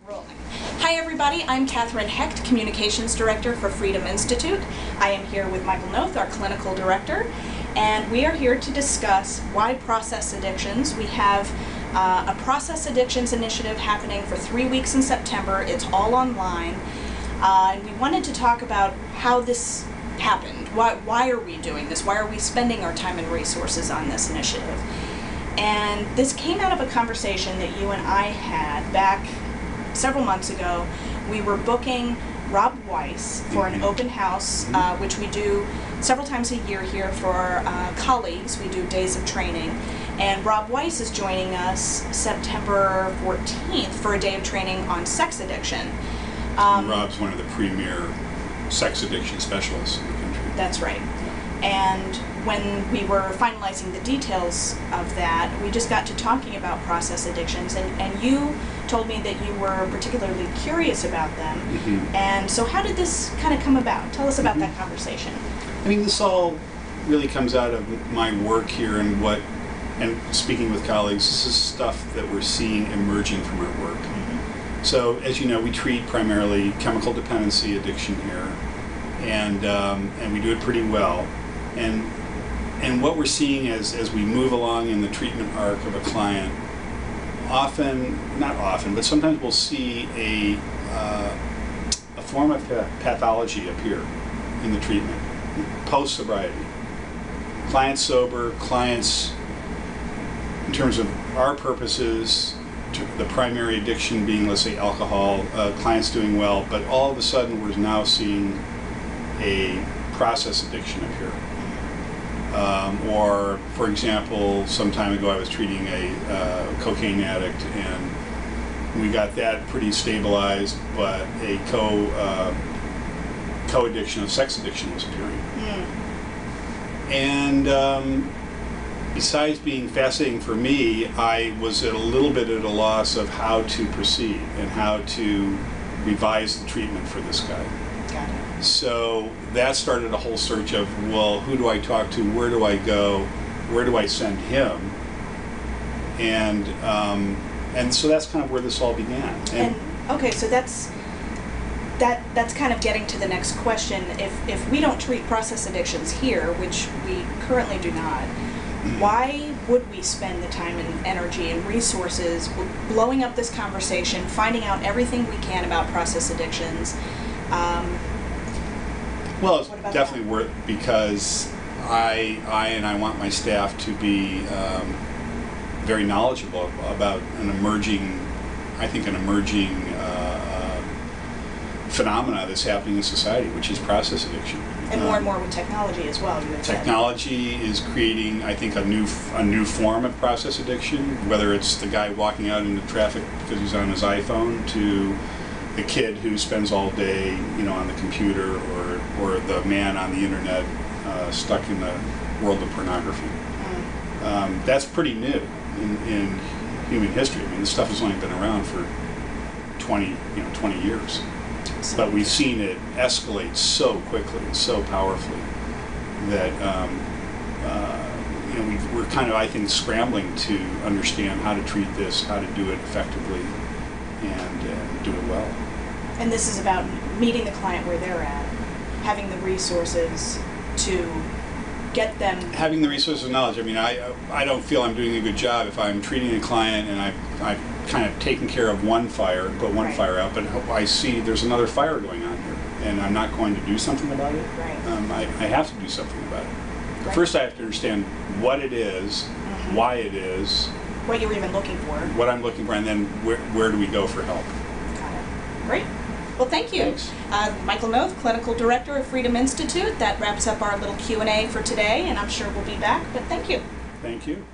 Rolling. Hi everybody, I'm Kathryn Hecht, Communications Director for Freedom Institute. I am here with Michael Noth, our Clinical Director, and we are here to discuss why process addictions. We have a process addictions initiative happening for 3 weeks in September. It's all online, and we wanted to talk about how this happened. Why are we doing this? Why are we spending our time and resources on this initiative? And this came out of a conversation that you and I had back several months ago. We were booking Rob Weiss for an open house, which we do several times a year here for our colleagues. We do days of training. And Rob Weiss is joining us September 14th for a day of training on sex addiction. Rob's one of the premier sex addiction specialists in the country. That's right. And when we were finalizing the details of that, we just got to talking about process addictions, and you told me that you were particularly curious about them. And so how did this kind of come about? Tell us about that conversation. I mean, this all really comes out of my work here and speaking with colleagues. This is stuff that we're seeing emerging from our work. So, as you know, we treat primarily chemical dependency addiction here, and we do it pretty well. And what we're seeing as we move along in the treatment arc of a client, not often, but sometimes we'll see a form of pathology appear in the treatment, post-sobriety. Clients sober, clients, in terms of our purposes, the primary addiction being, let's say, alcohol, clients doing well, but all of a sudden we're now seeing a process addiction appear. Or, for example, some time ago I was treating a cocaine addict, and we got that pretty stabilized, but a co-addiction of sex addiction was appearing. And besides being fascinating for me, I was at a little bit at a loss of how to proceed and how to revise the treatment for this guy. Got it. So that started a whole search of, well, who do I talk to? Where do I go? Where do I send him? And so that's kind of where this all began. And okay, so that's kind of getting to the next question. If we don't treat process addictions here, which we currently do not, why would we spend the time and energy and resources blowing up this conversation, finding out everything we can about process addictions? Well, it's definitely worth, because I want my staff to be very knowledgeable about an emerging phenomena that's happening in society, which is process addiction. And more with technology as well. Technology is creating, I think, a new form of process addiction, whether it's the guy walking out into traffic because he's on his iPhone, to the kid who spends all day, on the computer, or the man on the internet stuck in the world of pornography. That's pretty new in human history. I mean, this stuff has only been around for 20 years. But we've seen it escalate so quickly, so powerfully, that we're kind of, I think, scrambling to understand how to treat this, how to do it effectively, and do it well. And this is about meeting the client where they're at, having the resources to get them. Having the resources and knowledge. I mean, I don't feel I'm doing a good job if I'm treating a client and I've kind of taken care of one fire, put one fire out, but I see there's another fire going on here, and I'm not going to do something about it. I have to do something about it. First, I have to understand what it is, why it is, what you're even looking for, what I'm looking for, and then where do we go for help. Got it. Great. Well, thank you. Michael Noth, Clinical Director of Freedom Institute. That wraps up our little Q&A for today, and I'm sure we'll be back, but thank you. Thank you.